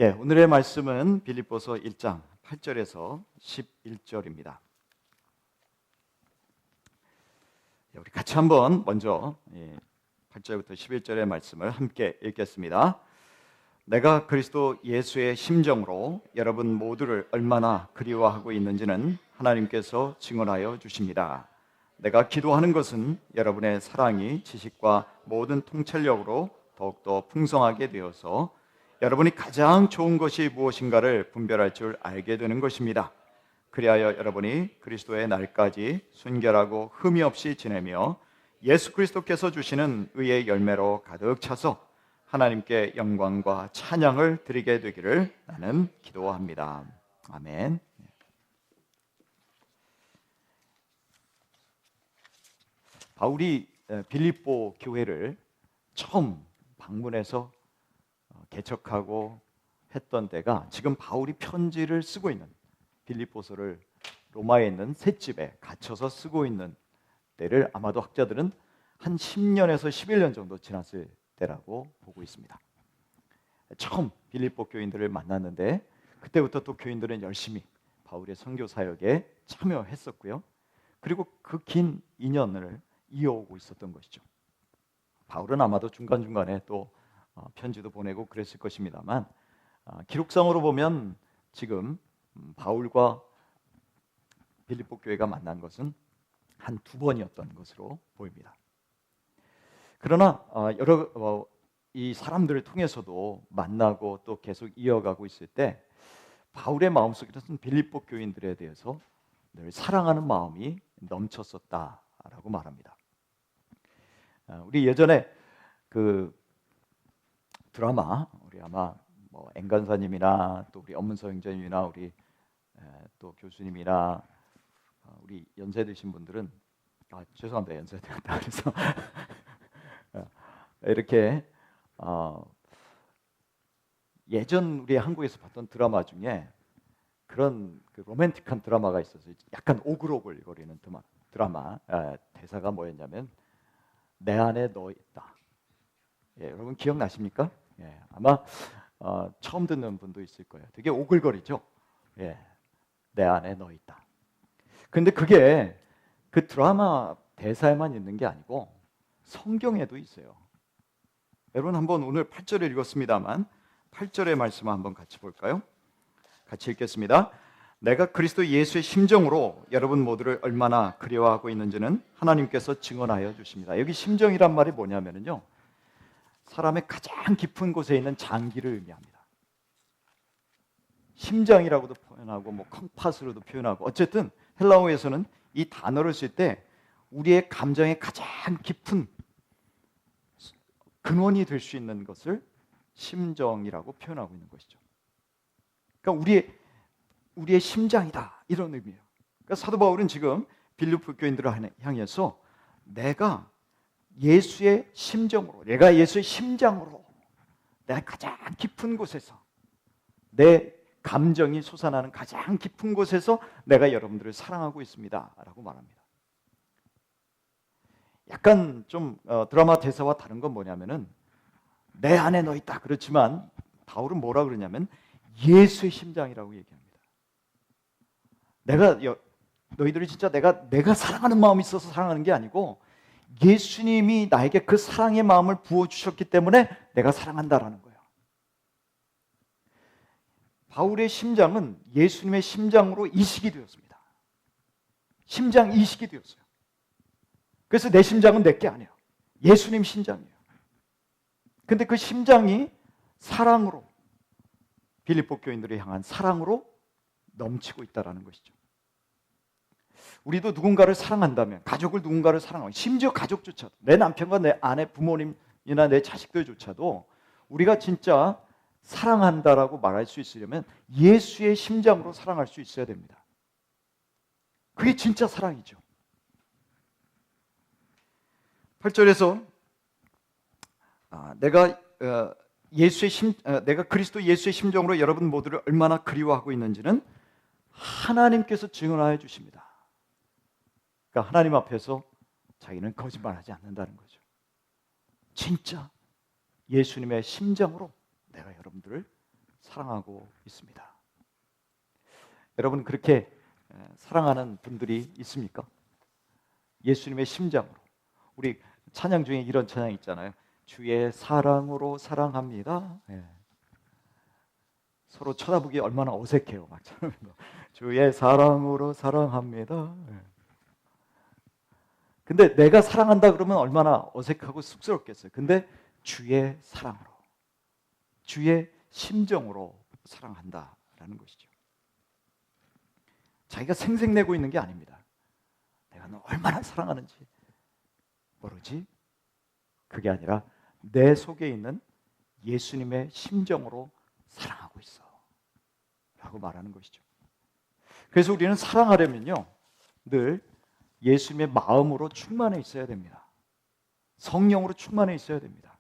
오늘의 말씀은 빌립보서 1장 8절에서 11절입니다. 우리 같이 한번 먼저 8절부터 11절의 말씀을 함께 읽겠습니다. 내가 그리스도 예수의 심정으로 여러분 모두를 얼마나 그리워하고 있는지는 하나님께서 증언하여 주십니다. 내가 기도하는 것은 여러분의 사랑이 지식과 모든 통찰력으로 더욱더 풍성하게 되어서 여러분이 가장 좋은 것이 무엇인가를 분별할 줄 알게 되는 것입니다. 그리하여 여러분이 그리스도의 날까지 순결하고 흠이 없이 지내며 예수 그리스도께서 주시는 의의 열매로 가득 차서 하나님께 영광과 찬양을 드리게 되기를 나는 기도합니다. 아멘. 바울이 빌립보 교회를 처음 방문해서 개척하고 했던 때가 지금 바울이 편지를 쓰고 있는 빌립보서를 로마에 있는 셋집에 갇혀서 쓰고 있는 때를 아마도 학자들은 한 10년에서 11년 정도 지났을 때라고 보고 있습니다. 처음 빌립보 교인들을 만났는데 그때부터 또 교인들은 열심히 바울의 선교 사역에 참여했었고요. 그리고 그 긴 인연을 이어오고 있었던 것이죠. 바울은 아마도 중간중간에 또 편지도 보내고 그랬을 것입니다만 기록상으로 보면 지금 바울과 빌립보 교회가 만난 것은 한 두 번이었던 것으로 보입니다. 그러나 이 사람들을 통해서도 만나고 또 계속 이어가고 있을 때 바울의 마음속에는 빌립보 교인들에 대해서 늘 사랑하는 마음이 넘쳤었다라고 말합니다. 우리 예전에 그 드라마 우리 아마 앵간사님이나 또 우리 엄문서 형제님이나 우리 또 교수님이나 우리 연세 드신 분들은 죄송합니다 연세 되었다 그래서 이렇게 예전 우리 한국에서 봤던 드라마 중에 그런 그 로맨틱한 드라마가 있어서 약간 오글오글거리는 드라마 대사가 뭐였냐면 내 안에 너 있다. 여러분 기억나십니까? 아마 처음 듣는 분도 있을 거예요. 되게 오글거리죠. 내 안에 너 있다. 근데 그게 그 드라마 대사에만 있는 게 아니고 성경에도 있어요. 여러분 한번 오늘 8절을 읽었습니다만 8절의 말씀을 한번 같이 볼까요? 같이 읽겠습니다. 내가 그리스도 예수의 심정으로 여러분 모두를 얼마나 그리워하고 있는지는 하나님께서 증언하여 주십니다. 여기 심정이란 말이 뭐냐면요, 사람의 가장 깊은 곳에 있는 장기를 의미합니다. 심장이라고도 표현하고 컴파스로도 표현하고 어쨌든 헬라어에서는 이 단어를 쓸 때 우리의 감정의 가장 깊은 근원이 될 수 있는 것을 심정이라고 표현하고 있는 것이죠. 그러니까 우리의 심장이다 이런 의미예요. 그러니까 사도 바울은 지금 빌립보 교인들을 향해서 내가 예수의 심정으로, 내가 예수의 심장으로, 내가 가장 깊은 곳에서 내 감정이 솟아나는 가장 깊은 곳에서 내가 여러분들을 사랑하고 있습니다 라고 말합니다. 약간 좀 드라마 대사와 다른 건 뭐냐면은 내 안에 너 있다 그렇지만 바울은 뭐라 그러냐면 예수의 심장이라고 얘기합니다. 너희들이 진짜 내가 사랑하는 마음이 있어서 사랑하는 게 아니고 예수님이 나에게 그 사랑의 마음을 부어주셨기 때문에 내가 사랑한다라는 거예요. 바울의 심장은 예수님의 심장으로 이식이 되었습니다. 심장 이식이 되었어요. 그래서 내 심장은 내 게 아니에요. 예수님 심장이에요. 근데 그 심장이 사랑으로, 빌립보 교인들을 향한 사랑으로 넘치고 있다는 것이죠. 우리도 누군가를 사랑한다면, 가족을 누군가를 사랑하면, 심지어 가족조차도, 내 남편과 내 아내, 부모님이나 내 자식들조차도 우리가 진짜 사랑한다라고 말할 수 있으려면 예수의 심장으로 사랑할 수 있어야 됩니다. 그게 진짜 사랑이죠. 8절에서 내가 그리스도 예수의 심정으로 여러분 모두를 얼마나 그리워하고 있는지는 하나님께서 증언하여 주십니다. 그러니까 하나님 앞에서 자기는 거짓말하지 않는다는 거죠. 진짜 예수님의 심정으로 내가 여러분들을 사랑하고 있습니다. 여러분 그렇게 사랑하는 분들이 있습니까? 예수님의 심장으로. 우리 찬양 중에 이런 찬양 있잖아요. 주의 사랑으로 사랑합니다. 예. 서로 쳐다보기 얼마나 어색해요. 막 주의 사랑으로 사랑합니다. 예. 근데 내가 사랑한다 그러면 얼마나 어색하고 쑥스럽겠어요. 근데 주의 사랑으로, 주의 심정으로 사랑한다라는 것이죠. 자기가 생색내고 있는 게 아닙니다. 내가 너 얼마나 사랑하는지 모르지? 그게 아니라 내 속에 있는 예수님의 심정으로 사랑하고 있어 라고 말하는 것이죠. 그래서 우리는 사랑하려면요 늘 예수님의 마음으로 충만해 있어야 됩니다. 성령으로 충만해 있어야 됩니다.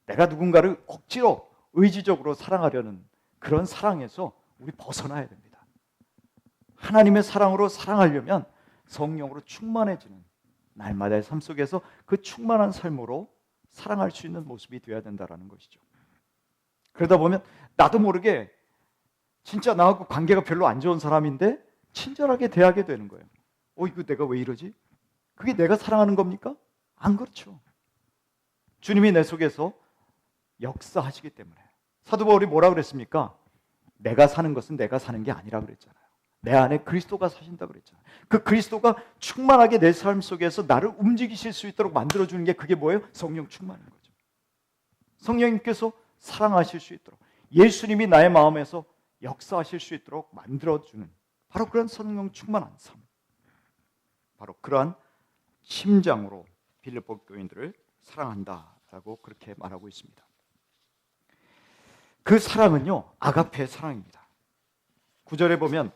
내가 누군가를 억지로 의지적으로 사랑하려는 그런 사랑에서 우리 벗어나야 됩니다. 하나님의 사랑으로 사랑하려면 성령으로 충만해지는 날마다의 삶 속에서 그 충만한 삶으로 사랑할 수 있는 모습이 되어야 된다는 것이죠. 그러다 보면 나도 모르게 진짜 나하고 관계가 별로 안 좋은 사람인데 친절하게 대하게 되는 거예요. 이거 내가 왜 이러지? 그게 내가 사랑하는 겁니까? 안 그렇죠. 주님이 내 속에서 역사하시기 때문에. 사도 바울이 뭐라 그랬습니까? 내가 사는 것은 내가 사는 게 아니라 그랬잖아요. 내 안에 그리스도가 사신다 그랬잖아요. 그 그리스도가 충만하게 내 삶 속에서 나를 움직이실 수 있도록 만들어주는 게 그게 뭐예요? 성령 충만인 거죠. 성령님께서 사랑하실 수 있도록, 예수님이 나의 마음에서 역사하실 수 있도록 만들어주는 바로 그런 성령 충만한 삶, 바로 그러한 심장으로 빌립보 교인들을 사랑한다라고 그렇게 말하고 있습니다. 그 사랑은요 아가페 사랑입니다. 9절에 보면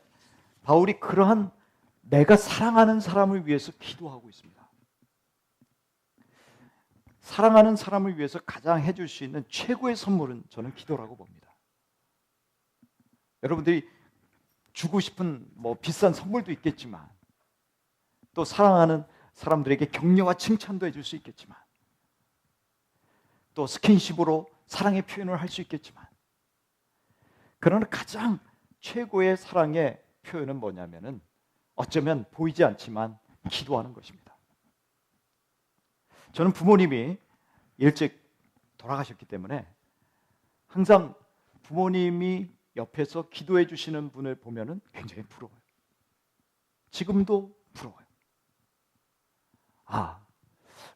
바울이 그러한 내가 사랑하는 사람을 위해서 기도하고 있습니다. 사랑하는 사람을 위해서 가장 해줄 수 있는 최고의 선물은 저는 기도라고 봅니다. 여러분들이 주고 싶은 비싼 선물도 있겠지만 또 사랑하는 사람들에게 격려와 칭찬도 해줄 수 있겠지만 또 스킨십으로 사랑의 표현을 할 수 있겠지만 그러나 가장 최고의 사랑의 표현은 뭐냐면은 어쩌면 보이지 않지만 기도하는 것입니다. 저는 부모님이 일찍 돌아가셨기 때문에 항상 부모님이 옆에서 기도해 주시는 분을 보면은 굉장히 부러워요. 지금도 부러워요.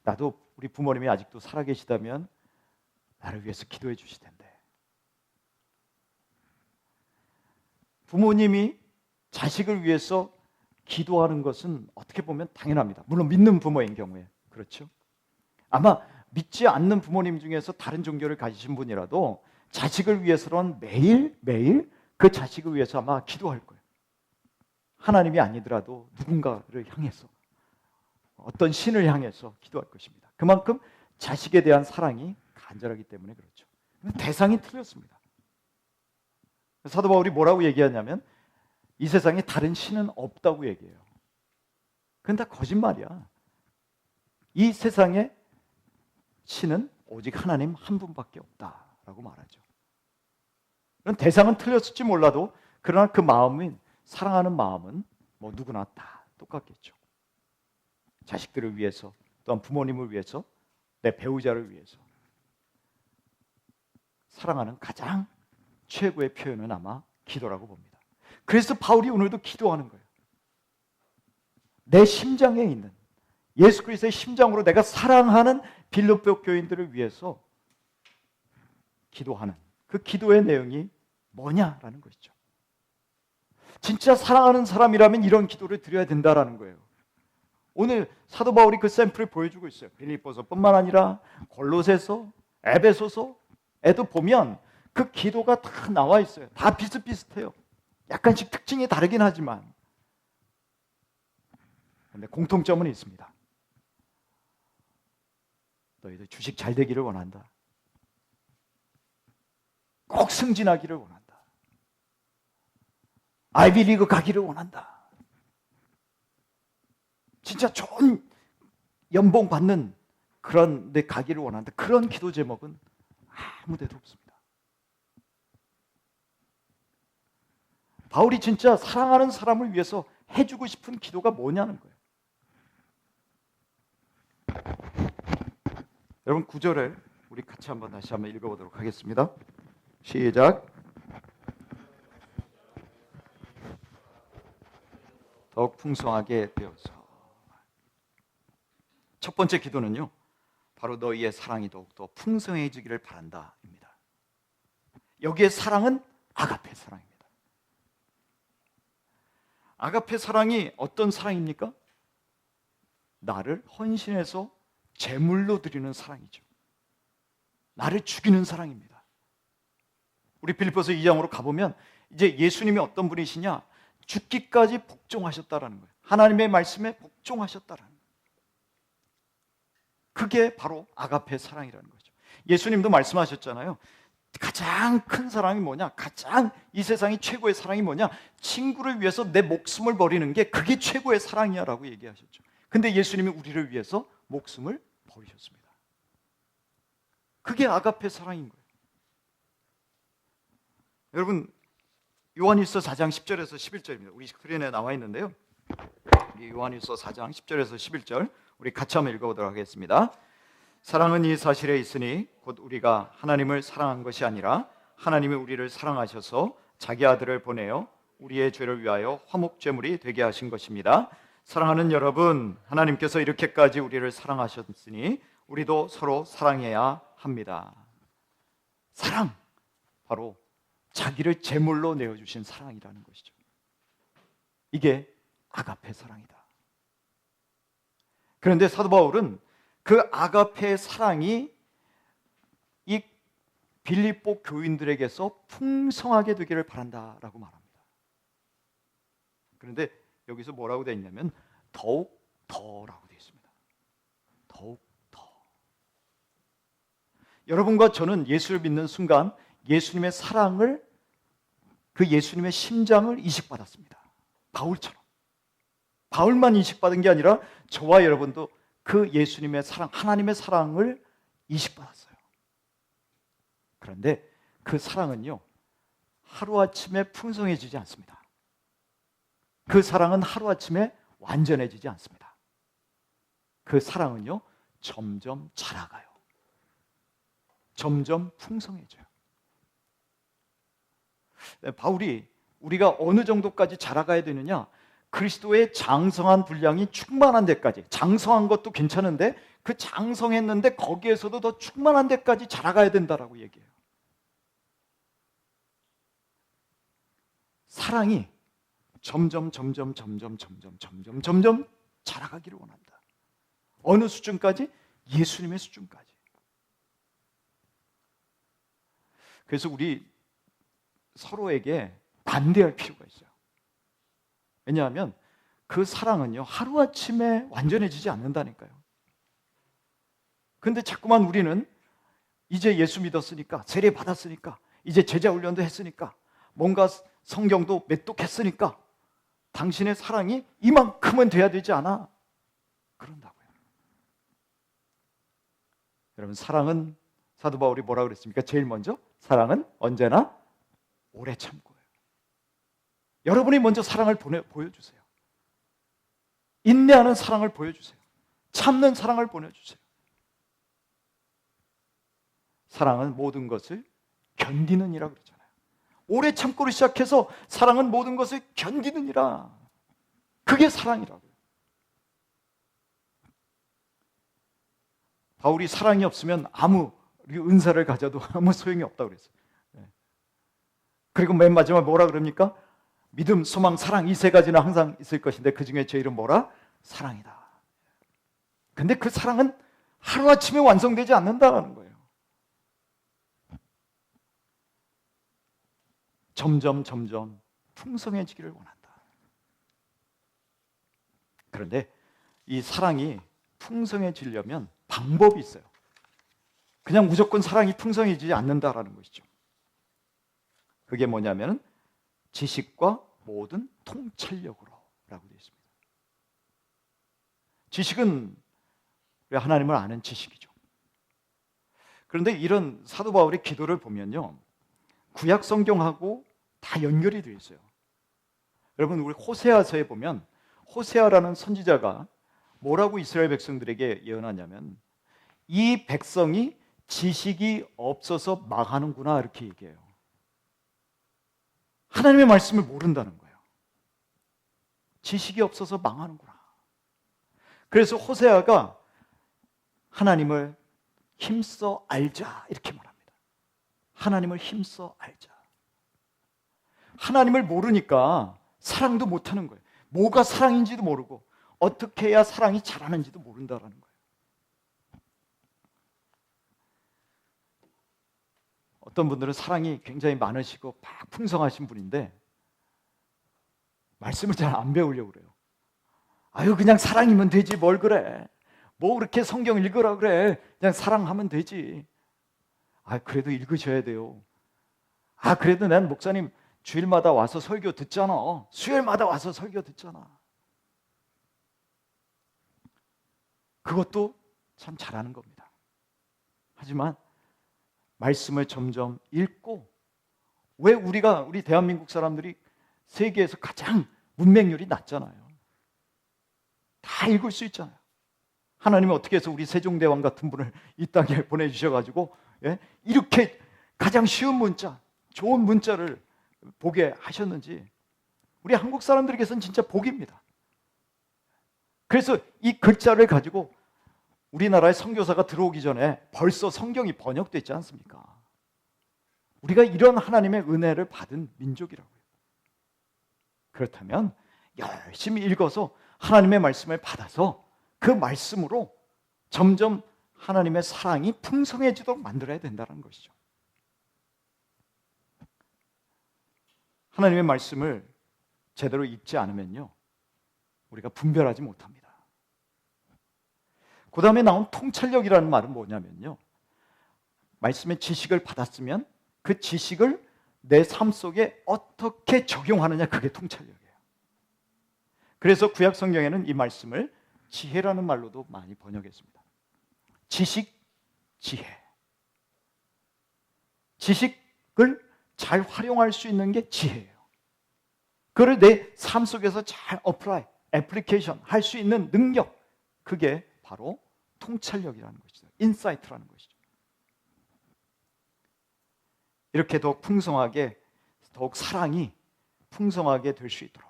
나도 우리 부모님이 아직도 살아계시다면 나를 위해서 기도해 주실 텐데. 부모님이 자식을 위해서 기도하는 것은 어떻게 보면 당연합니다. 물론 믿는 부모인 경우에 그렇죠. 아마 믿지 않는 부모님 중에서 다른 종교를 가지신 분이라도 자식을 위해서는 매일 그 자식을 위해서 아마 기도할 거예요. 하나님이 아니더라도 누군가를 향해서 어떤 신을 향해서 기도할 것입니다. 그만큼 자식에 대한 사랑이 간절하기 때문에 그렇죠. 대상이 틀렸습니다. 사도 바울이 뭐라고 얘기하냐면 이 세상에 다른 신은 없다고 얘기해요. 그건 다 거짓말이야. 이 세상에 신은 오직 하나님 한 분밖에 없다라고 말하죠. 그런 대상은 틀렸을지 몰라도 그러나 그 마음은, 사랑하는 마음은 누구나 다 똑같겠죠. 자식들을 위해서, 또한 부모님을 위해서, 내 배우자를 위해서 사랑하는 가장 최고의 표현은 아마 기도라고 봅니다. 그래서 바울이 오늘도 기도하는 거예요. 내 심장에 있는 예수 그리스도의 심장으로 내가 사랑하는 빌립보 교인들을 위해서 기도하는 그 기도의 내용이 뭐냐라는 것이죠. 진짜 사랑하는 사람이라면 이런 기도를 드려야 된다라는 거예요. 오늘 사도 바울이 그 샘플을 보여주고 있어요. 빌립보서뿐만 아니라 골로새서, 에베소서에도 보면 그 기도가 다 나와 있어요. 다 비슷비슷해요. 약간씩 특징이 다르긴 하지만 근데 공통점은 있습니다. 너희들 주식 잘 되기를 원한다. 꼭 승진하기를 원한다. 아이비리그 가기를 원한다. 진짜 좋은 연봉 받는 그런 데 가기를 원한다. 그런 기도 제목은 아무 데도 없습니다. 바울이 진짜 사랑하는 사람을 위해서 해주고 싶은 기도가 뭐냐는 거예요. 여러분 9절을 우리 같이 다시 한번 읽어보도록 하겠습니다. 시작. 더욱 풍성하게 되어서. 첫 번째 기도는요, 바로 너희의 사랑이 더욱더 풍성해지기를 바란다입니다. 여기에 사랑은 아가페 사랑입니다. 아가페 사랑이 어떤 사랑입니까? 나를 헌신해서 제물로 드리는 사랑이죠. 나를 죽이는 사랑입니다. 우리 빌립보서 2장으로 가보면 이제 예수님이 어떤 분이시냐? 죽기까지 복종하셨다라는 거예요. 하나님의 말씀에 복종하셨다라는 거예요. 그게 바로 아가페 사랑이라는 거죠. 예수님도 말씀하셨잖아요. 가장 큰 사랑이 뭐냐? 가장 이 세상이 최고의 사랑이 뭐냐? 친구를 위해서 내 목숨을 버리는 게 그게 최고의 사랑이야 라고 얘기하셨죠. 근데 예수님이 우리를 위해서 목숨을 버리셨습니다. 그게 아가페 사랑인 거예요. 여러분 요한일서 4장 10절에서 11절입니다. 우리 스크린에 나와 있는데요. 요한일서 4장 10절에서 11절 우리 같이 한번 읽어보도록 하겠습니다. 사랑은 이 사실에 있으니 곧 우리가 하나님을 사랑한 것이 아니라 하나님이 우리를 사랑하셔서 자기 아들을 보내어 우리의 죄를 위하여 화목제물이 되게 하신 것입니다. 사랑하는 여러분, 하나님께서 이렇게까지 우리를 사랑하셨으니 우리도 서로 사랑해야 합니다. 사랑, 바로 자기를 제물로 내어주신 사랑이라는 것이죠. 이게 아가페 사랑이다. 그런데 사도 바울은 그 아가페 사랑이 이 빌립보 교인들에게서 풍성하게 되기를 바란다라고 말합니다. 그런데 여기서 뭐라고 되어 있냐면 더욱 더라고 되어 있습니다. 더욱 더. 여러분과 저는 예수를 믿는 순간 예수님의 사랑을, 그 예수님의 심장을 이식받았습니다. 바울처럼. 바울만 이식받은 게 아니라 저와 여러분도 그 예수님의 사랑, 하나님의 사랑을 이식받았어요. 그런데 그 사랑은요, 하루아침에 풍성해지지 않습니다. 그 사랑은 하루아침에 완전해지지 않습니다. 그 사랑은요, 점점 자라가요. 점점 풍성해져요. 바울이 우리가 어느 정도까지 자라가야 되느냐? 그리스도의 장성한 분량이 충만한 데까지, 장성한 것도 괜찮은데 그 장성했는데 거기에서도 더 충만한 데까지 자라가야 된다라고 얘기해요. 사랑이 점점 자라가기를 원한다. 어느 수준까지? 예수님의 수준까지. 그래서 우리 서로에게 반대할 필요가 있어요. 왜냐하면 그 사랑은요, 하루아침에 완전해지지 않는다니까요. 근데 자꾸만 우리는 이제 예수 믿었으니까, 세례 받았으니까, 이제 제자 훈련도 했으니까, 뭔가 성경도 메뚜했으니까 당신의 사랑이 이만큼은 돼야 되지 않아? 그런다고요. 여러분, 사랑은 사도 바울이 뭐라 그랬습니까? 제일 먼저 사랑은 언제나 오래 참고요. 여러분이 먼저 사랑을 보여주세요. 인내하는 사랑을 보여주세요. 참는 사랑을 보내주세요. 사랑은 모든 것을 견디는 이라 그러잖아요. 오래 참고를 시작해서 사랑은 모든 것을 견디는 이라. 그게 사랑이라고요. 바울이 사랑이 없으면 아무 은사를 가져도 아무 소용이 없다고 그랬어요. 그리고 맨 마지막에 뭐라 그럽니까? 믿음, 소망, 사랑 이 세 가지는 항상 있을 것인데 그 중에 제일은 뭐라? 사랑이다. 근데 그 사랑은 하루아침에 완성되지 않는다는 거예요. 점점 풍성해지기를 원한다. 그런데 이 사랑이 풍성해지려면 방법이 있어요. 그냥 무조건 사랑이 풍성해지지 않는다라는 것이죠. 그게 뭐냐면 지식과 모든 통찰력으로 라고 되어 있습니다. 지식은 하나님을 아는 지식이죠. 그런데 이런 사도 바울의 기도를 보면요, 구약 성경하고 다 연결이 되어 있어요. 여러분 우리 호세아서에 보면 호세아라는 선지자가 뭐라고 이스라엘 백성들에게 예언하냐면 이 백성이 지식이 없어서 망하는구나 이렇게 얘기해요. 하나님의 말씀을 모른다는 거예요. 지식이 없어서 망하는구나. 그래서 호세아가 하나님을 힘써 알자 이렇게 말합니다. 하나님을 힘써 알자. 하나님을 모르니까 사랑도 못하는 거예요. 뭐가 사랑인지도 모르고 어떻게 해야 사랑이 자라는지도 모른다라는 거예요. 어떤 분들은 사랑이 굉장히 많으시고 막 풍성하신 분인데 말씀을 잘 안 배우려고 그래요. 아유 그냥 사랑이면 되지 뭘 그래. 뭐 그렇게 성경 읽으라 그래. 그냥 사랑하면 되지. 아 그래도 읽으셔야 돼요. 아 그래도 난 목사님 주일마다 와서 설교 듣잖아. 수요일마다 와서 설교 듣잖아. 그것도 참 잘하는 겁니다. 하지만 말씀을 점점 읽고 왜 우리 대한민국 사람들이 세계에서 가장 문맹률이 낮잖아요. 다 읽을 수 있잖아요. 하나님이 어떻게 해서 우리 세종대왕 같은 분을 이 땅에 보내주셔가지고 이렇게 가장 쉬운 문자, 좋은 문자를 보게 하셨는지 우리 한국 사람들에게서는 진짜 복입니다. 그래서 이 글자를 가지고 우리나라에 선교사가 들어오기 전에 벌써 성경이 번역됐지 않습니까? 우리가 이런 하나님의 은혜를 받은 민족이라고요. 그렇다면 열심히 읽어서 하나님의 말씀을 받아서 그 말씀으로 점점 하나님의 사랑이 풍성해지도록 만들어야 된다는 것이죠. 하나님의 말씀을 제대로 읽지 않으면요 우리가 분별하지 못합니다. 그 다음에 나온 통찰력이라는 말은 뭐냐면요 말씀의 지식을 받았으면 그 지식을 내 삶 속에 어떻게 적용하느냐 그게 통찰력이에요. 그래서 구약 성경에는 이 말씀을 지혜라는 말로도 많이 번역했습니다. 지식, 지혜. 지식을 잘 활용할 수 있는 게 지혜예요. 그걸 내 삶 속에서 잘 애플리케이션 할 수 있는 능력, 그게 바로 통찰력이라는 것이죠. 인사이트라는 것이죠. 이렇게 더욱 풍성하게, 더욱 사랑이 풍성하게 될 수 있도록.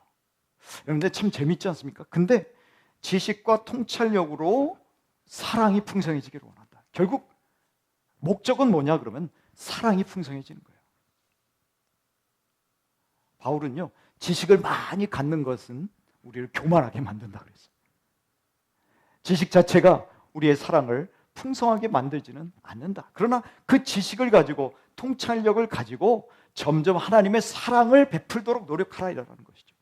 여러분들 참 재밌지 않습니까? 근데 지식과 통찰력으로 사랑이 풍성해지기를 원한다. 결국 목적은 뭐냐 그러면 사랑이 풍성해지는 거예요. 바울은요 지식을 많이 갖는 것은 우리를 교만하게 만든다 그랬어요. 지식 자체가 우리의 사랑을 풍성하게 만들지는 않는다. 그러나 그 지식을 가지고 통찰력을 가지고 점점 하나님의 사랑을 베풀도록 노력하라라는 것이죠.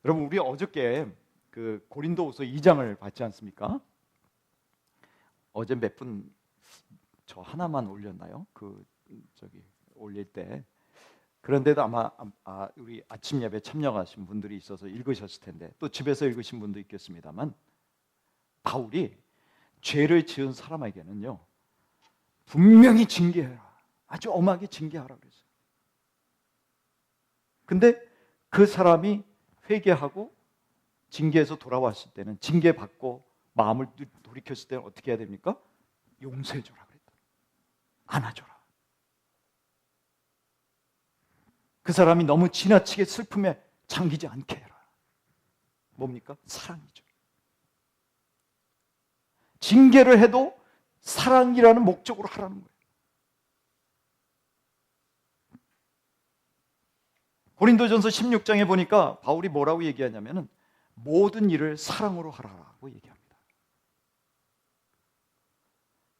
여러분 우리 어저께 그 고린도후서 2장을 봤지 않습니까? 어제 몇 분 저 하나만 올렸나요? 올릴 때. 그런데도 아마 우리 아침 예배 참여하신 분들이 있어서 읽으셨을 텐데 또 집에서 읽으신 분도 있겠습니다만 바울이 죄를 지은 사람에게는요 분명히 징계해라. 아주 엄하게 징계하라 그랬어요. 근데 그 사람이 회개하고 징계에서 돌아왔을 때는 징계받고 마음을 돌이켰을 때는 어떻게 해야 됩니까? 용서해줘라 그랬다. 안아줘라. 그 사람이 너무 지나치게 슬픔에 잠기지 않게 해라. 뭡니까? 사랑이죠. 징계를 해도 사랑이라는 목적으로 하라는 거예요. 고린도전서 16장에 보니까 바울이 뭐라고 얘기하냐면은 모든 일을 사랑으로 하라고 얘기합니다.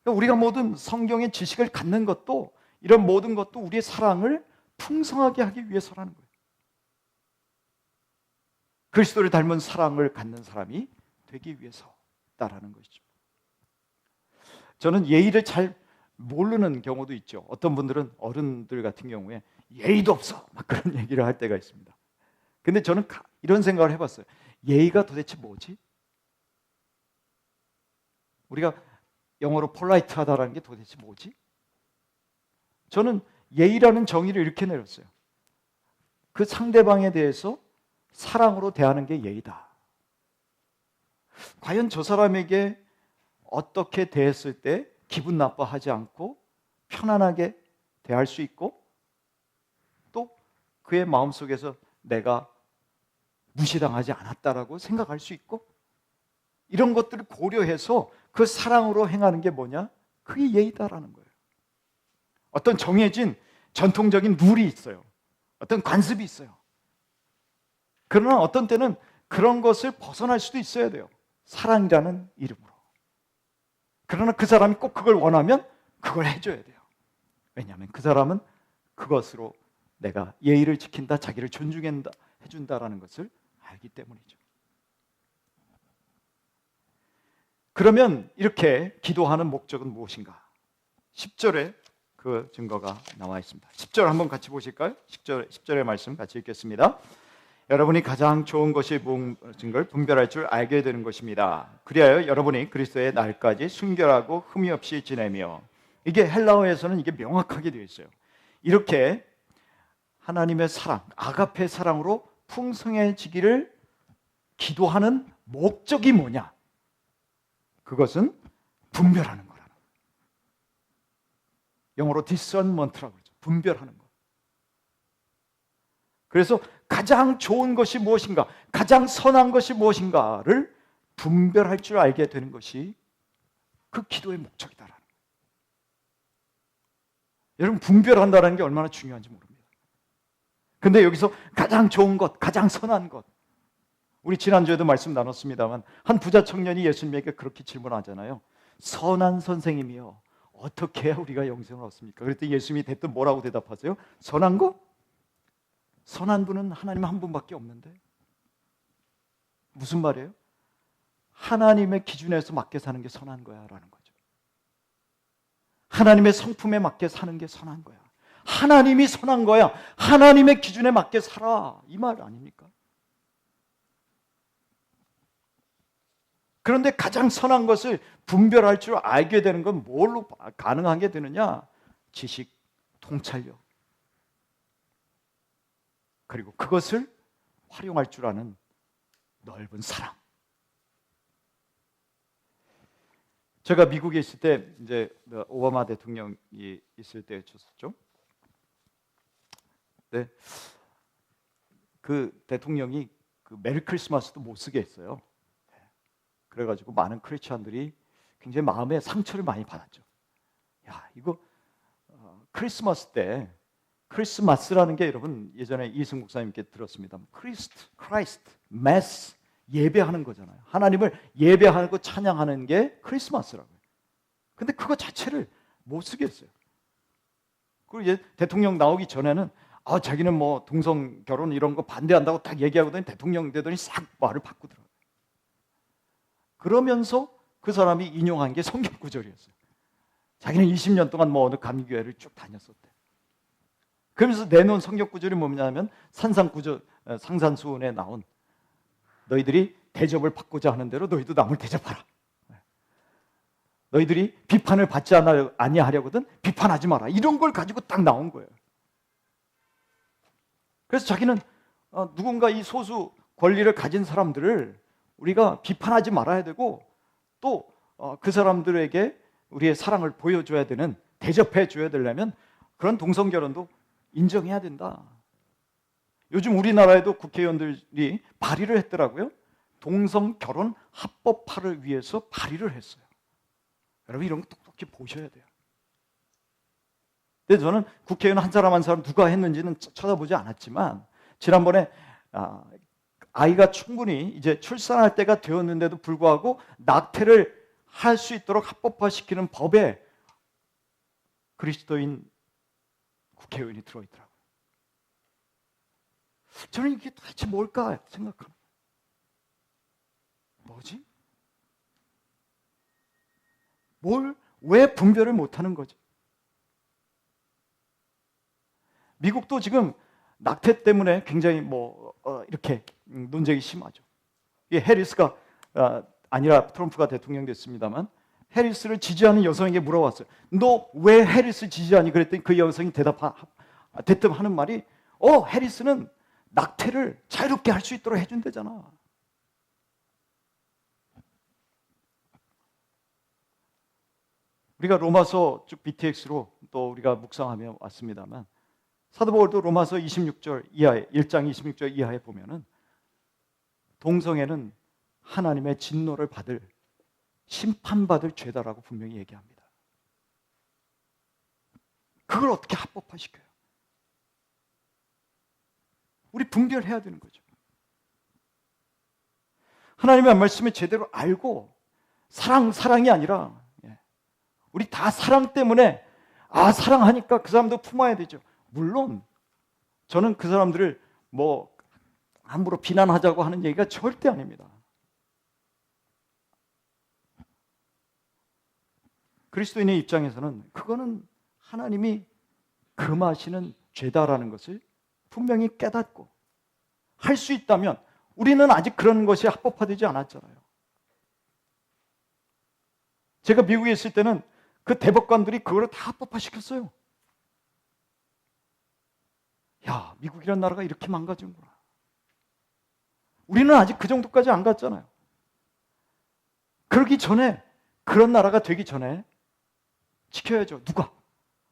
그러니까 우리가 모든 성경의 지식을 갖는 것도 이런 모든 것도 우리의 사랑을 풍성하게 하기 위해서라는 거예요. 그리스도를 닮은 사랑을 갖는 사람이 되기 위해서다라는 것이죠. 저는 예의를 잘 모르는 경우도 있죠. 어떤 분들은 어른들 같은 경우에 예의도 없어 막 그런 얘기를 할 때가 있습니다. 근데 저는 이런 생각을 해봤어요. 예의가 도대체 뭐지? 우리가 영어로 폴라이트하다라는 게 도대체 뭐지? 저는 예의라는 정의를 이렇게 내렸어요. 그 상대방에 대해서 사랑으로 대하는 게 예의다. 과연 저 사람에게 어떻게 대했을 때 기분 나빠하지 않고 편안하게 대할 수 있고, 또 그의 마음속에서 내가 무시당하지 않았다라고 생각할 수 있고, 이런 것들을 고려해서 그 사랑으로 행하는 게 뭐냐? 그게 예의다라는 거예요. 어떤 정해진 전통적인 룰이 있어요. 어떤 관습이 있어요. 그러나 어떤 때는 그런 것을 벗어날 수도 있어야 돼요. 사랑이라는 이름으로. 그러나 그 사람이 꼭 그걸 원하면 그걸 해줘야 돼요. 왜냐하면 그 사람은 그것으로 내가 예의를 지킨다, 자기를 존중해준다라는 것을 알기 때문이죠. 그러면 이렇게 기도하는 목적은 무엇인가? 10절에 그 증거가 나와 있습니다. 10절 한번 같이 보실까요? 10절의 말씀 같이 읽겠습니다. 여러분이 가장 좋은 것이 무엇인 걸 분별할 줄 알게 되는 것입니다. 그리하여 여러분이 그리스도의 날까지 순결하고 흠이 없이 지내며, 이게 헬라어에서는 이게 명확하게 되어 있어요. 이렇게 하나님의 사랑, 아가페 사랑으로 풍성해지기를 기도하는 목적이 뭐냐? 그것은 분별하는 거라는 거예요. 영어로 discernment라고 그러죠. 분별하는 거. 그래서 가장 좋은 것이 무엇인가, 가장 선한 것이 무엇인가를 분별할 줄 알게 되는 것이 그 기도의 목적이다라는 거예요. 여러분, 분별한다는 게 얼마나 중요한지 모릅니다. 근데 여기서 가장 좋은 것, 가장 선한 것, 우리 지난주에도 말씀 나눴습니다만 한 부자 청년이 예수님에게 그렇게 질문하잖아요. 선한 선생님이요, 어떻게 해야 우리가 영생을 얻습니까? 그랬더니 예수님이 대뜸 뭐라고 대답하세요? 선한 거? 선한 분은 하나님 한 분밖에 없는데. 무슨 말이에요? 하나님의 기준에서 맞게 사는 게 선한 거야 라는 거죠. 하나님의 성품에 맞게 사는 게 선한 거야. 하나님이 선한 거야. 하나님의 기준에 맞게 살아. 이 말 아닙니까? 그런데 가장 선한 것을 분별할 줄 알게 되는 건 뭘로 가능하게 되느냐? 지식, 통찰력, 그리고 그것을 활용할 줄 아는 넓은 사랑. 제가 미국에 있을 때 이제 오바마 대통령이 있을 때였었죠. 네, 그 대통령이 그 메리 크리스마스도 못 쓰게 했어요. 그래가지고 많은 크리스천들이 굉장히 마음에 상처를 많이 받았죠. 야, 이거 크리스마스 때, 크리스마스라는 게 여러분 예전에 이승 목사님께 들었습니다. 크라이스트, 메스, 예배하는 거잖아요. 하나님을 예배하는 거, 찬양하는 게 크리스마스라고요. 근데 그거 자체를 못 쓰겠어요. 그리고 이제 대통령 나오기 전에는 자기는 뭐 동성 결혼 이런 거 반대한다고 딱 얘기하거든요. 대통령 되더니 싹 말을 바꾸더라고요. 그러면서 그 사람이 인용한 게 성경 구절이었어요. 자기는 20년 동안 뭐 어느 감리교회를 쭉 다녔었대. 그러면서 내놓은 성경 구절이 뭐냐면 상산수훈에 나온 너희들이 대접을 받고자 하는 대로 너희도 남을 대접하라. 너희들이 비판을 받지 아니하려거든 비판하지 마라. 이런 걸 가지고 딱 나온 거예요. 그래서 자기는 누군가 이 소수 권리를 가진 사람들을 우리가 비판하지 말아야 되고, 또 그 사람들에게 우리의 사랑을 보여줘야 되는, 대접해 줘야 되려면 그런 동성결혼도 인정해야 된다. 요즘 우리나라에도 국회의원들이 발의를 했더라고요. 동성결혼 합법화를 위해서 발의를 했어요. 여러분, 이런 거 똑똑히 보셔야 돼요. 근데 저는 국회의원 한 사람 한 사람 누가 했는지는 쳐다보지 않았지만, 지난번에 아이가 충분히 이제 출산할 때가 되었는데도 불구하고 낙태를 할 수 있도록 합법화시키는 법에 그리스도인 국회의원이 들어있더라고요. 저는 이게 도대체 뭘까 생각합니다. 뭐지? 왜 분별을 못하는 거지? 미국도 지금 낙태 때문에 굉장히 이렇게 논쟁이 심하죠. 이 해리스가 아니라 트럼프가 대통령 됐습니다만, 해리스를 지지하는 여성에게 물어봤어요. 너 왜 해리스 지지하니? 그랬더니 그 여성이 대뜸 하는 말이 해리스는 낙태를 자유롭게 할 수 있도록 해준대잖아. 우리가 로마서 쭉 BTX로 또 우리가 묵상하며 왔습니다만, 사도 바울도 로마서 26절 이하에, 1장 26절 이하에 보면은 동성애는 하나님의 진노를 받을, 심판받을 죄다라고 분명히 얘기합니다. 그걸 어떻게 합법화시켜요? 우리 분별해야 되는 거죠. 하나님의 말씀을 제대로 알고 사랑이 아니라, 우리 다 사랑 때문에 사랑하니까 그 사람도 품어야 되죠. 물론 저는 그 사람들을 뭐 함부로 비난하자고 하는 얘기가 절대 아닙니다. 그리스도인의 입장에서는 그거는 하나님이 금하시는 죄다라는 것을 분명히 깨닫고 할 수 있다면, 우리는 아직 그런 것이 합법화되지 않았잖아요. 제가 미국에 있을 때는 그 대법관들이 그걸 다 합법화시켰어요. 야, 미국이란 나라가 이렇게 망가지는구나. 우리는 아직 그 정도까지 안 갔잖아요. 그러기 전에, 그런 나라가 되기 전에 지켜야죠. 누가?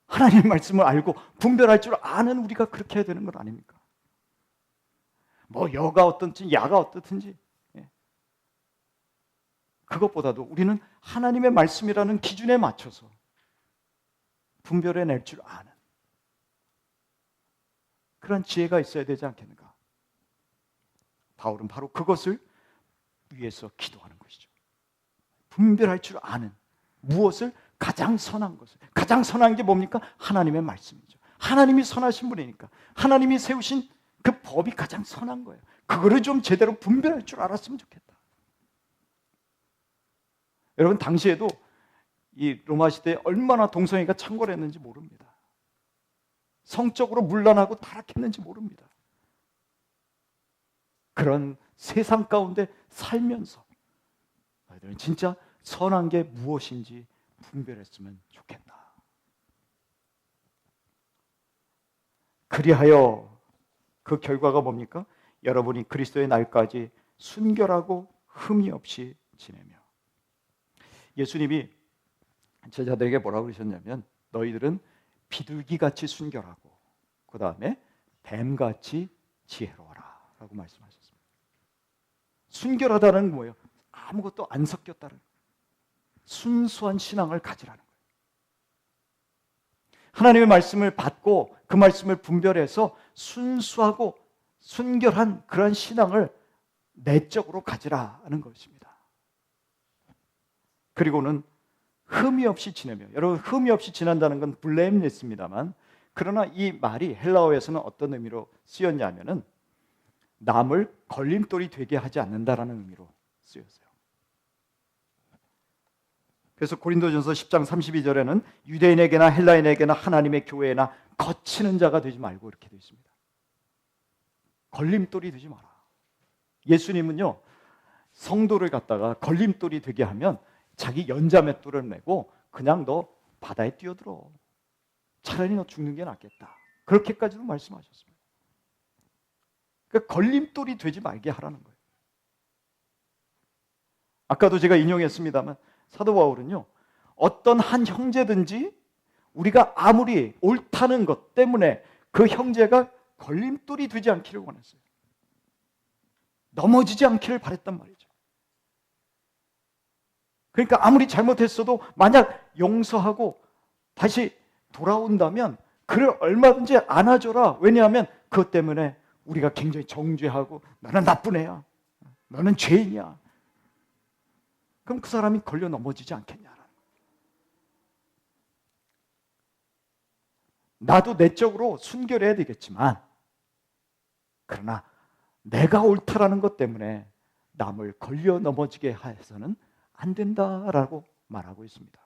하나님의 말씀을 알고 분별할 줄 아는 우리가 그렇게 해야 되는 건 아닙니까? 뭐 여가 어떻든지 야가 어떻든지, 그것보다도 우리는 하나님의 말씀이라는 기준에 맞춰서 분별해낼 줄 아는 그런 지혜가 있어야 되지 않겠는가? 바울은 바로 그것을 위해서 기도하는 것이죠. 분별할 줄 아는, 무엇을? 가장 선한 것을. 가장 선한 게 뭡니까? 하나님의 말씀이죠. 하나님이 선하신 분이니까 하나님이 세우신 그 법이 가장 선한 거예요. 그거를 좀 제대로 분별할 줄 알았으면 좋겠다. 여러분, 당시에도 이 로마 시대에 얼마나 동성애가 창궐했는지 모릅니다. 성적으로 문란하고 타락했는지 모릅니다. 그런 세상 가운데 살면서 너희들은 진짜 선한 게 무엇인지 분별했으면 좋겠다. 그리하여 그 결과가 뭡니까? 여러분이 그리스도의 날까지 순결하고 흠이 없이 지내며. 예수님이 제자들에게 뭐라고 그러셨냐면, 너희들은 비둘기같이 순결하고 그 다음에 뱀같이 지혜로워라 라고 말씀하셨습니다. 순결하다는 뭐예요? 아무것도 안 섞였다는, 순수한 신앙을 가지라는 거예요. 하나님의 말씀을 받고 그 말씀을 분별해서 순수하고 순결한 그런 신앙을 내적으로 가지라는 것입니다. 그리고는 흠이 없이 지내며, 여러분, 흠이 없이 지낸다는 건 블레임리스입니다만, 그러나 이 말이 헬라어에서는 어떤 의미로 쓰였냐면은 남을 걸림돌이 되게 하지 않는다라는 의미로 쓰였어요. 그래서 고린도전서 10장 32절에는 유대인에게나 헬라인에게나 하나님의 교회나 거치는 자가 되지 말고 이렇게 되어 있습니다. 걸림돌이 되지 마라. 예수님은요, 성도를 갖다가 걸림돌이 되게 하면 자기 연자맷돌을 메고 그냥 너 바다에 뛰어들어. 차라리 너 죽는 게 낫겠다. 그렇게까지도 말씀하셨습니다. 그러니까 걸림돌이 되지 말게 하라는 거예요. 아까도 제가 인용했습니다만, 사도 바울은요, 어떤 한 형제든지 우리가 아무리 옳다는 것 때문에 그 형제가 걸림돌이 되지 않기를 원했어요. 넘어지지 않기를 바랬단 말이죠. 그러니까 아무리 잘못했어도 만약 용서하고 다시 돌아온다면 그를 얼마든지 안아줘라. 왜냐하면 그것 때문에 우리가 굉장히 정죄하고 너는 나쁜 애야, 너는 죄인이야. 그럼 그 사람이 걸려 넘어지지 않겠냐라는 거예요. 나도 내적으로 순결해야 되겠지만, 그러나 내가 옳다라는 것 때문에 남을 걸려 넘어지게 해서는 안 된다라고 말하고 있습니다.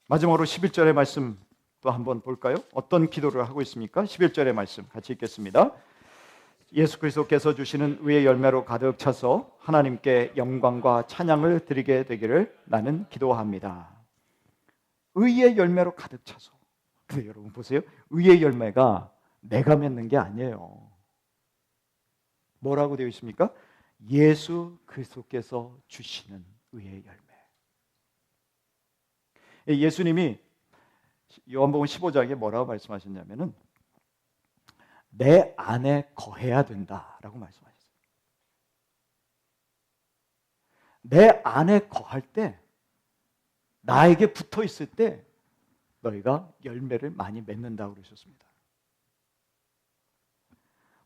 마지막으로 11절의 말씀 또 한번 볼까요? 어떤 기도를 하고 있습니까? 11절의 말씀 같이 읽겠습니다. 예수 그리스도께서 주시는 의의 열매로 가득 차서 하나님께 영광과 찬양을 드리게 되기를 나는 기도합니다. 의의 열매로 가득 차서. 근데 여러분 보세요. 의의 열매가 내가 맺는 게 아니에요. 뭐라고 되어 있습니까? 예수 그리스도께서 주시는 의의 열매. 예수님이 요한복음 15장에 뭐라고 말씀하셨냐면은 내 안에 거해야 된다라고 말씀하셨어요. 내 안에 거할 때, 나에게 붙어 있을 때 너희가 열매를 많이 맺는다고 그러셨습니다.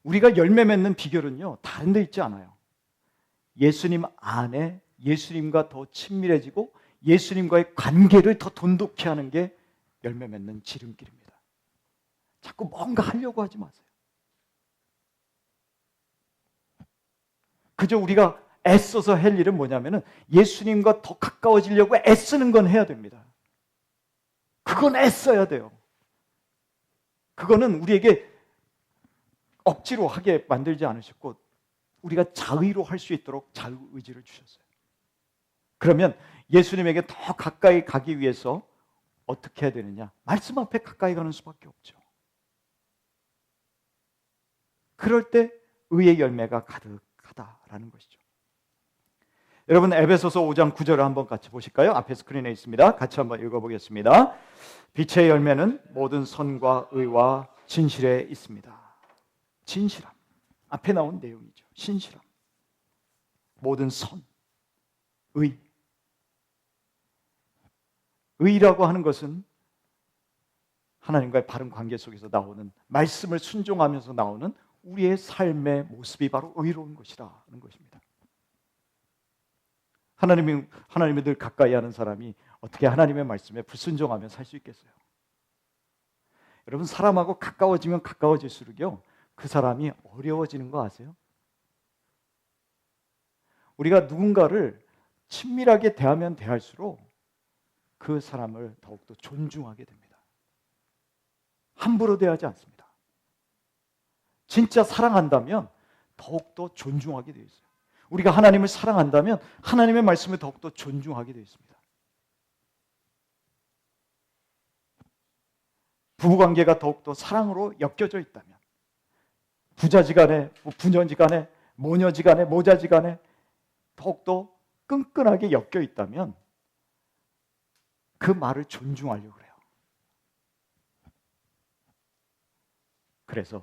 우리가 열매 맺는 비결은요, 다른 데 있지 않아요. 예수님 안에 예수님과 더 친밀해지고 예수님과의 관계를 더 돈독히 하는 게 열매 맺는 지름길입니다. 자꾸 뭔가 하려고 하지 마세요. 그저 우리가 애써서 할 일은 뭐냐면은 예수님과 더 가까워지려고 애쓰는 건 해야 됩니다. 그건 애써야 돼요. 그거는 우리에게 억지로 하게 만들지 않으셨고 우리가 자의로 할 수 있도록 자유의지를 주셨어요. 그러면 예수님에게 더 가까이 가기 위해서 어떻게 해야 되느냐? 말씀 앞에 가까이 가는 수밖에 없죠. 그럴 때 의의 열매가 가득하다라는 것이죠. 여러분 에베소서 5장 9절을 한번 같이 보실까요? 앞에 스크린에 있습니다. 같이 한번 읽어보겠습니다. 빛의 열매는 모든 선과 의와 진실에 있습니다. 진실함. 앞에 나온 내용이죠. 신실함. 모든 선, 의. 의라고 하는 것은 하나님과의 바른 관계 속에서 나오는, 말씀을 순종하면서 나오는 우리의 삶의 모습이 바로 의로운 것이라는 것입니다. 하나님을 늘 가까이 하는 사람이 어떻게 하나님의 말씀에 불순종하며 살 수 있겠어요? 여러분, 사람하고 가까워지면 가까워질수록요, 그 사람이 어려워지는 거 아세요? 우리가 누군가를 친밀하게 대하면 대할수록 그 사람을 더욱더 존중하게 됩니다. 함부로 대하지 않습니다. 진짜 사랑한다면 더욱더 존중하게 되어 있어요. 우리가 하나님을 사랑한다면 하나님의 말씀을 더욱더 존중하게 되어 있습니다. 부부관계가 더욱더 사랑으로 엮여져 있다면, 부자지간에, 부녀지간에, 모녀지간에, 모자지간에 더욱더 끈끈하게 엮여 있다면 그 말을 존중하려고 그래요. 그래서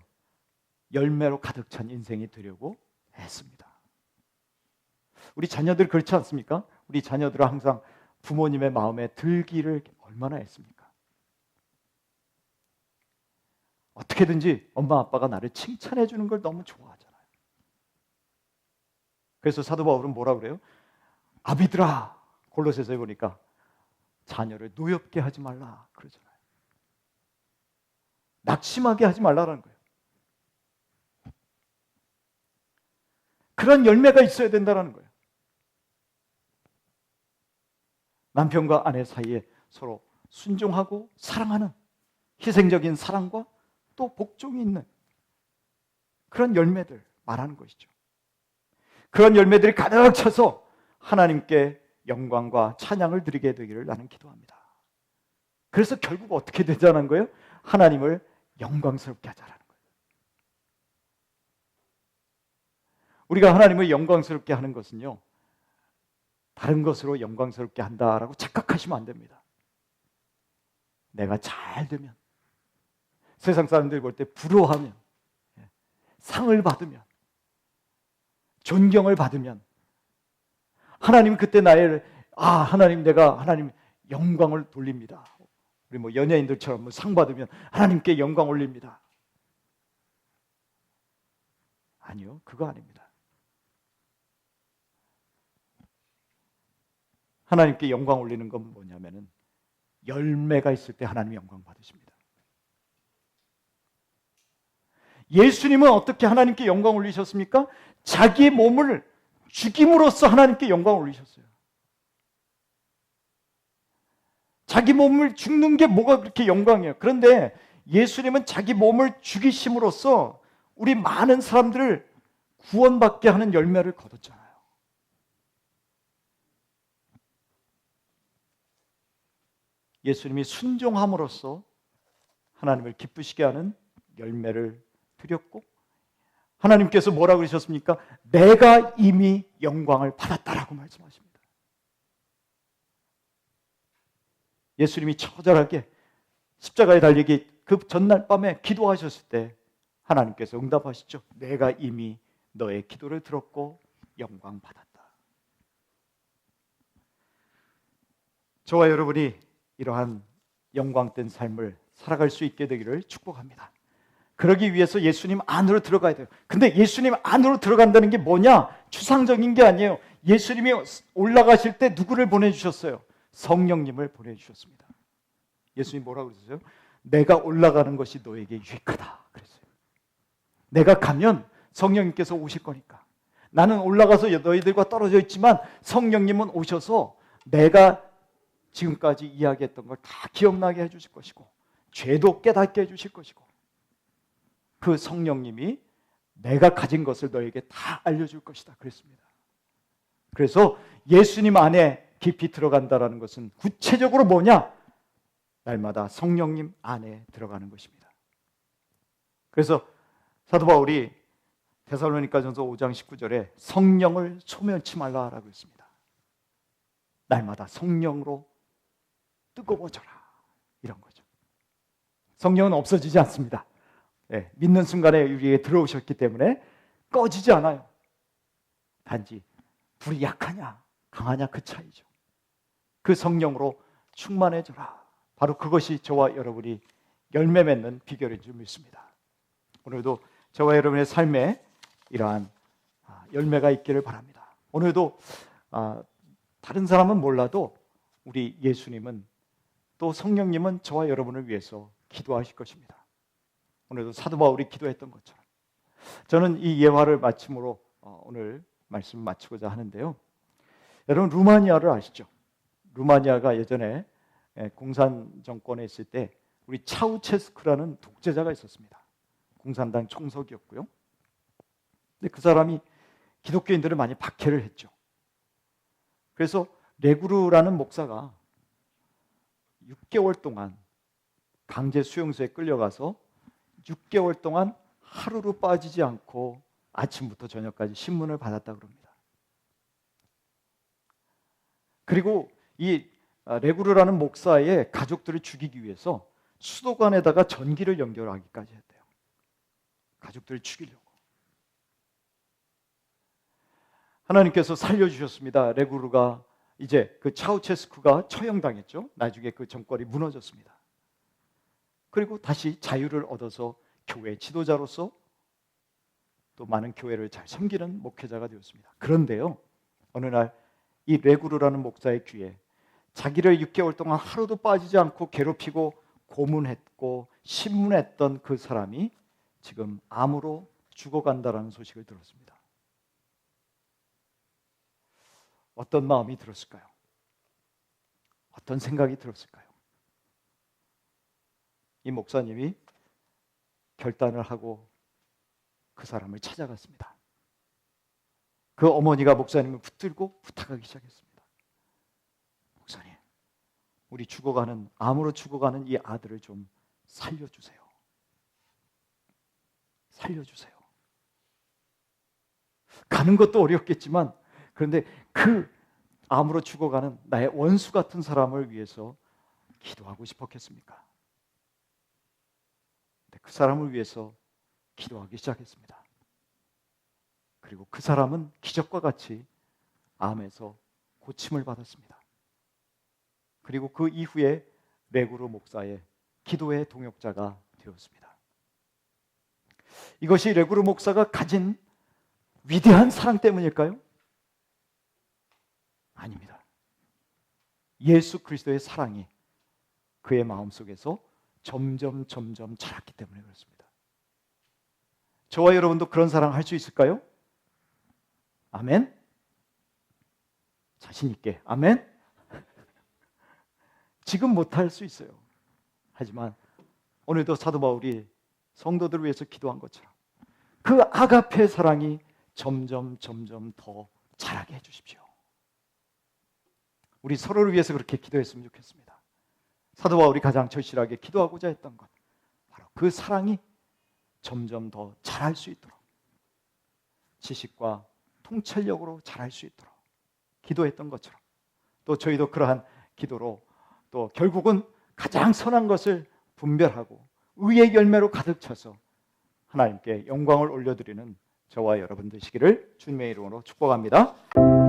열매로 가득 찬 인생이 되려고 했습니다. 우리 자녀들 그렇지 않습니까? 우리 자녀들은 항상 부모님의 마음에 들기를 얼마나 했습니까? 어떻게든지 엄마 아빠가 나를 칭찬해 주는 걸 너무 좋아하잖아요. 그래서 사도 바울은 뭐라 그래요? 아비들아, 골로새서에 보니까 자녀를 노엽게 하지 말라 그러잖아요. 낙심하게 하지 말라라는 거예요. 그런 열매가 있어야 된다는 거예요. 남편과 아내 사이에 서로 순종하고 사랑하는 희생적인 사랑과 또 복종이 있는 그런 열매들 말하는 것이죠. 그런 열매들이 가득 차서 하나님께 영광과 찬양을 드리게 되기를 나는 기도합니다. 그래서 결국 어떻게 되자는 거예요? 하나님을 영광스럽게 하자라는 거예요. 우리가 하나님을 영광스럽게 하는 것은요, 다른 것으로 영광스럽게 한다라고 착각하시면 안 됩니다. 내가 잘 되면, 세상 사람들이 볼 때 부러워하면, 상을 받으면, 존경을 받으면 하나님 그때 하나님 영광을 돌립니다. 우리 뭐 연예인들처럼 상 받으면 하나님께 영광 올립니다. 아니요, 그거 아닙니다. 하나님께 영광 올리는 건 뭐냐면은 열매가 있을 때 하나님이 영광 받으십니다. 예수님은 어떻게 하나님께 영광 올리셨습니까? 자기의 몸을 죽임으로써 하나님께 영광 올리셨어요. 자기 몸을 죽는 게 뭐가 그렇게 영광이에요? 그런데 예수님은 자기 몸을 죽이심으로써 우리 많은 사람들을 구원받게 하는 열매를 거뒀잖아요. 예수님이 순종함으로써 하나님을 기쁘시게 하는 열매를 드렸고 하나님께서 뭐라고 그러셨습니까? 내가 이미 영광을 받았다라고 말씀하십니다. 예수님이 처절하게 십자가에 달리기 그 전날 밤에 기도하셨을 때 하나님께서 응답하시죠. 내가 이미 너의 기도를 들었고 영광 받았다. 저와 여러분이 이러한 영광된 삶을 살아갈 수 있게 되기를 축복합니다. 그러기 위해서 예수님 안으로 들어가야 돼요. 근데 예수님 안으로 들어간다는 게 뭐냐? 추상적인 게 아니에요. 예수님이 올라가실 때 누구를 보내주셨어요? 성령님을 보내주셨습니다. 예수님 뭐라고 그러셨어요? 내가 올라가는 것이 너에게 유익하다 그랬어요. 내가 가면 성령님께서 오실 거니까. 나는 올라가서 너희들과 떨어져 있지만 성령님은 오셔서 내가 지금까지 이야기했던 걸 다 기억나게 해주실 것이고 죄도 깨닫게 해주실 것이고 그 성령님이 내가 가진 것을 너에게 다 알려줄 것이다 그랬습니다. 그래서 예수님 안에 깊이 들어간다는 것은 구체적으로 뭐냐? 날마다 성령님 안에 들어가는 것입니다. 그래서 사도 바울이 데살로니가전서 5장 19절에 성령을 소멸치 말라라고 했습니다. 날마다 성령으로 뜨거워져라 이런 거죠. 성령은 없어지지 않습니다. 네, 믿는 순간에 우리에게 들어오셨기 때문에 꺼지지 않아요. 단지 불이 약하냐 강하냐 그 차이죠. 그 성령으로 충만해져라. 바로 그것이 저와 여러분이 열매 맺는 비결인 줄 믿습니다. 오늘도 저와 여러분의 삶에 이러한 열매가 있기를 바랍니다. 오늘도 다른 사람은 몰라도 우리 예수님은 또 성령님은 저와 여러분을 위해서 기도하실 것입니다. 오늘도 사도 바울이 기도했던 것처럼 저는 이 예화를 마침으로 오늘 말씀을 마치고자 하는데요. 여러분 루마니아를 아시죠? 루마니아가 예전에 공산 정권에 있을 때 우리 차우체스크라는 독재자가 있었습니다. 공산당 총석이었고요. 근데 그 사람이 기독교인들을 많이 박해를 했죠. 그래서 레구르라는 목사가 6개월 동안 강제 수용소에 끌려가서 6개월 동안 하루로 빠지지 않고 아침부터 저녁까지 신문을 받았다고 합니다. 그리고 이 레구르라는 목사의 가족들을 죽이기 위해서 수도관에다가 전기를 연결하기까지 했대요. 가족들을 죽이려고. 하나님께서 살려주셨습니다. 레구르가 이제 그 차우체스쿠가 처형당했죠. 나중에 그 정권이 무너졌습니다. 그리고 다시 자유를 얻어서 교회 지도자로서 또 많은 교회를 잘 섬기는 목회자가 되었습니다. 그런데요, 어느 날 이 레구르라는 목사의 귀에 자기를 6개월 동안 하루도 빠지지 않고 괴롭히고 고문했고 신문했던 그 사람이 지금 암으로 죽어간다라는 소식을 들었습니다. 어떤 마음이 들었을까요? 어떤 생각이 들었을까요? 이 목사님이 결단을 하고 그 사람을 찾아갔습니다. 그 어머니가 목사님을 붙들고 부탁하기 시작했습니다. 목사님, 우리 암으로 죽어가는 이 아들을 좀 살려주세요. 살려주세요. 가는 것도 어렵겠지만 그런데 그 암으로 죽어가는 나의 원수 같은 사람을 위해서 기도하고 싶었겠습니까? 그 사람을 위해서 기도하기 시작했습니다. 그리고 그 사람은 기적과 같이 암에서 고침을 받았습니다. 그리고 그 이후에 레구르 목사의 기도의 동역자가 되었습니다. 이것이 레구르 목사가 가진 위대한 사랑 때문일까요? 아닙니다. 예수 그리스도의 사랑이 그의 마음속에서 점점 자랐기 때문에 그렇습니다. 저와 여러분도 그런 사랑 할 수 있을까요? 아멘? 자신 있게 아멘? 지금 못할 수 있어요. 하지만 오늘도 사도 바울이 성도들을 위해서 기도한 것처럼 그 아가페 사랑이 점점 더 자라게 해주십시오. 우리 서로를 위해서 그렇게 기도했으면 좋겠습니다. 사도 바울이 가장 절실하게 기도하고자 했던 것, 바로 그 사랑이 점점 더 잘할 수 있도록, 지식과 통찰력으로 잘할 수 있도록 기도했던 것처럼, 또 저희도 그러한 기도로 또 결국은 가장 선한 것을 분별하고 의의 열매로 가득 차서 하나님께 영광을 올려드리는 저와 여러분 되시기를 주님의 이름으로 축복합니다.